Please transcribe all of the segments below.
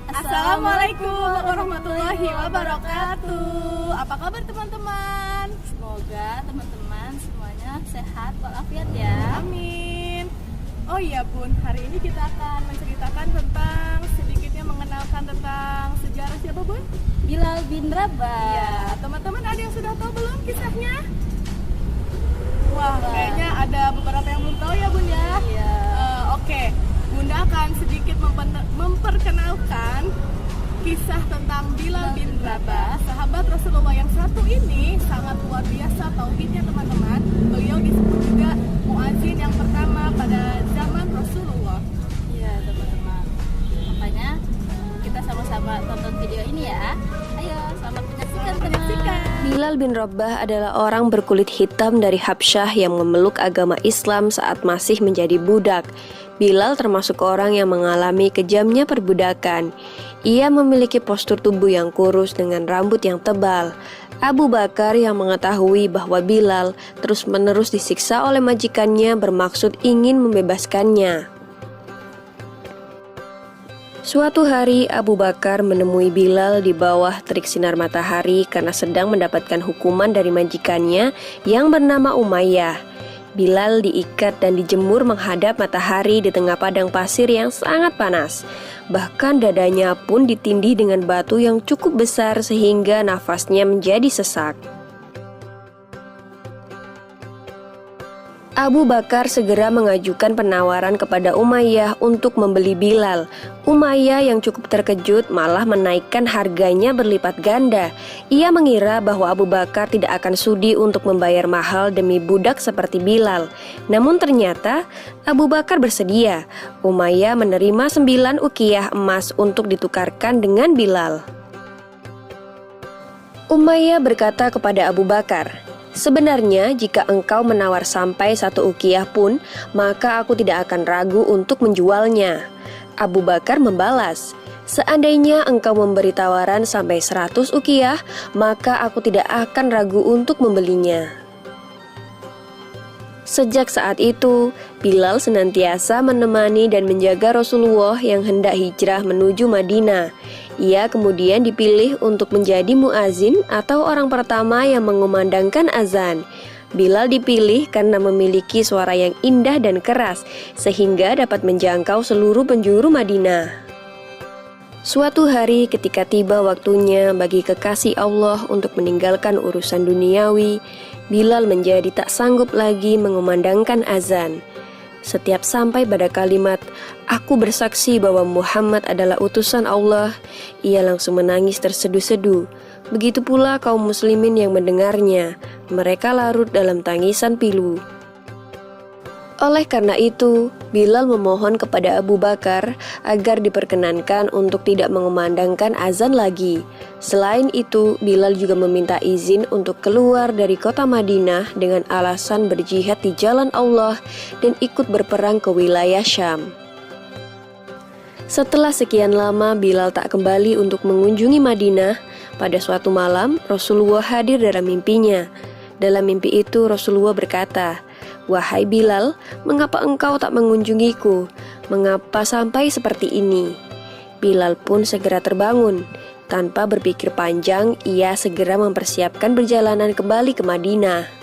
Assalamualaikum warahmatullahi wabarakatuh. Apa kabar teman-teman? Semoga teman-teman semuanya sehat walafiat ya. Amin. Oh iya Bun, hari ini kita akan menceritakan tentang sedikitnya mengenalkan tentang sejarah siapa Bun? Bilal bin Rabah. Iya, teman-teman ada yang sudah tahu belum kisahnya? Wah, kayaknya ada beberapa yang belum tahu ya Bun ya. Iya. Oke, Bunda akan sedikit memperkenalkan kisah tentang Bilal bin Rabah, sahabat Rasulullah yang satu ini sangat luar biasa tauhidnya teman-teman. Beliau disebut juga muadzin yang pertama pada zaman Rasulullah. Iya teman-teman. Makanya kita sama-sama tonton video ini ya. Ayo selamat menyaksikan teman. Bilal bin Rabah adalah orang berkulit hitam dari Habsyah yang memeluk agama Islam saat masih menjadi budak. Bilal termasuk orang yang mengalami kejamnya perbudakan. Ia memiliki postur tubuh yang kurus dengan rambut yang tebal. Abu Bakar yang mengetahui bahwa Bilal terus-menerus disiksa oleh majikannya bermaksud ingin membebaskannya. Suatu hari Abu Bakar menemui Bilal di bawah terik sinar matahari karena sedang mendapatkan hukuman dari majikannya yang bernama Umayyah. Bilal diikat dan dijemur menghadap matahari di tengah padang pasir yang sangat panas. Bahkan dadanya pun ditindih dengan batu yang cukup besar sehingga nafasnya menjadi sesak. Abu Bakar segera mengajukan penawaran kepada Umayyah untuk membeli Bilal. Umayyah yang cukup terkejut malah menaikkan harganya berlipat ganda. Ia mengira bahwa Abu Bakar tidak akan sudi untuk membayar mahal demi budak seperti Bilal. Namun ternyata Abu Bakar bersedia. Umayyah menerima 9 ukiyah emas untuk ditukarkan dengan Bilal. Umayyah berkata kepada Abu Bakar, "Sebenarnya jika engkau menawar sampai 1 ukiyah pun, maka aku tidak akan ragu untuk menjualnya." Abu Bakar membalas, "Seandainya engkau memberi tawaran sampai 100 ukiyah, maka aku tidak akan ragu untuk membelinya." Sejak saat itu, Bilal senantiasa menemani dan menjaga Rasulullah yang hendak hijrah menuju Madinah. Ia kemudian dipilih untuk menjadi muazin atau orang pertama yang mengumandangkan azan. Bilal dipilih karena memiliki suara yang indah dan keras, sehingga dapat menjangkau seluruh penjuru Madinah. Suatu hari ketika tiba waktunya bagi kekasih Allah untuk meninggalkan urusan duniawi, Bilal menjadi tak sanggup lagi mengumandangkan azan. Setiap sampai pada kalimat, "Aku bersaksi bahwa Muhammad adalah utusan Allah," ia langsung menangis terseduh-seduh. Begitu pula kaum muslimin yang mendengarnya, mereka larut dalam tangisan pilu. Oleh karena itu, Bilal memohon kepada Abu Bakar agar diperkenankan untuk tidak mengumandangkan azan lagi. Selain itu, Bilal juga meminta izin untuk keluar dari kota Madinah dengan alasan berjihad di jalan Allah dan ikut berperang ke wilayah Syam. Setelah sekian lama Bilal tak kembali untuk mengunjungi Madinah, pada suatu malam Rasulullah hadir dalam mimpinya. Dalam mimpi itu Rasulullah berkata, "Wahai Bilal, mengapa engkau tak mengunjungiku? Mengapa sampai seperti ini?" Bilal pun segera terbangun. Tanpa berpikir panjang, ia segera mempersiapkan perjalanan kembali ke Madinah.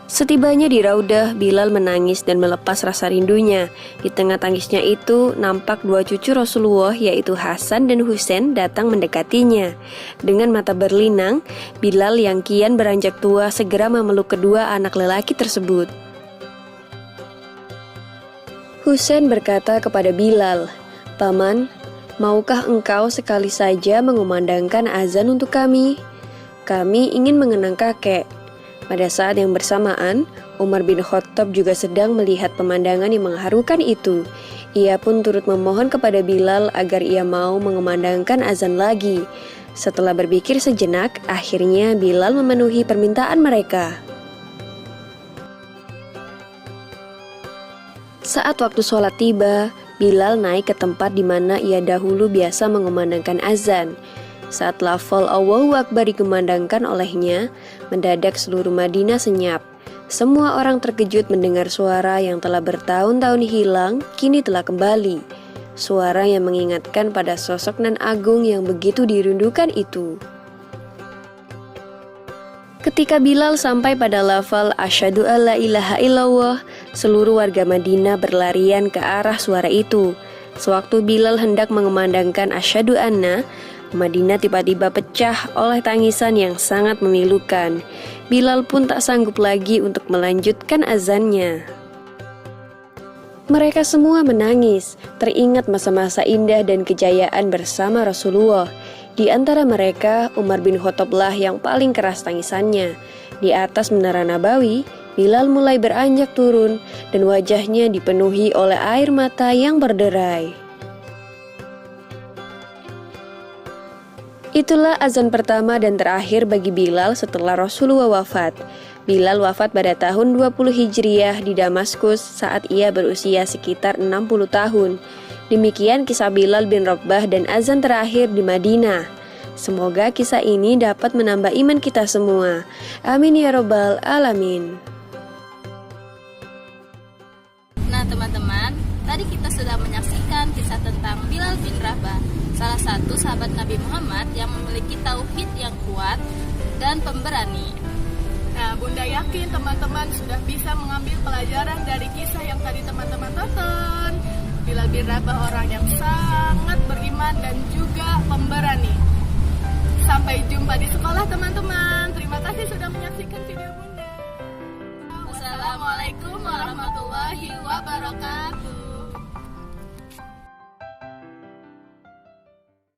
Setibanya di Raudah, Bilal menangis dan melepas rasa rindunya. Di tengah tangisnya itu, nampak 2 cucu Rasulullah yaitu Hasan dan Husain datang mendekatinya. Dengan mata berlinang, Bilal yang kian beranjak tua segera memeluk kedua anak lelaki tersebut. Husain berkata kepada Bilal, "Paman, maukah engkau sekali saja mengumandangkan azan untuk kami? Kami ingin mengenang kakek." Pada saat yang bersamaan, Umar bin Khattab juga sedang melihat pemandangan yang mengharukan itu. Ia pun turut memohon kepada Bilal agar ia mau mengumandangkan azan lagi. Setelah berpikir sejenak, akhirnya Bilal memenuhi permintaan mereka. Saat waktu sholat tiba, Bilal naik ke tempat di mana ia dahulu biasa mengumandangkan azan. Saat lafal Allahu Akbar dikumandangkan olehnya, mendadak seluruh Madinah senyap. Semua orang terkejut mendengar suara yang telah bertahun-tahun hilang, kini telah kembali. suara yang mengingatkan pada sosok nan agung yang begitu dirindukan itu. Ketika Bilal sampai pada lafal asyhadu alla ilaha illallah, seluruh warga Madinah berlarian ke arah suara itu. Sewaktu Bilal hendak mengumandangkan asyhadu anna, Madinah tiba-tiba pecah oleh tangisan yang sangat memilukan. Bilal pun tak sanggup lagi untuk melanjutkan azannya. Mereka semua menangis, teringat masa-masa indah dan kejayaan bersama Rasulullah. Di antara mereka, Umar bin Khattablah yang paling keras tangisannya. Di atas Menara Nabawi, Bilal mulai beranjak turun dan wajahnya dipenuhi oleh air mata yang berderai. Itulah azan pertama dan terakhir bagi Bilal setelah Rasulullah wafat. Bilal wafat pada tahun 20 Hijriah di Damaskus saat ia berusia sekitar 60 tahun. Demikian kisah Bilal bin Rabah dan azan terakhir di Madinah. Semoga kisah ini dapat menambah iman kita semua. Amin ya robbal alamin. Nah teman-teman, tadi kita sudah menyaksikan kisah tentang Bilal bin Rabah, salah satu sahabat Nabi Muhammad yang memiliki tauhid yang kuat dan pemberani. Nah, Bunda yakin teman-teman sudah bisa mengambil pelajaran dari kisah yang tadi teman-teman tonton. Bilal bin Rabah orang yang sangat beriman dan juga pemberani. Sampai jumpa di sekolah teman-teman. Terima kasih sudah menyaksikan video Bunda. Wassalamualaikum warahmatullahi wabarakatuh.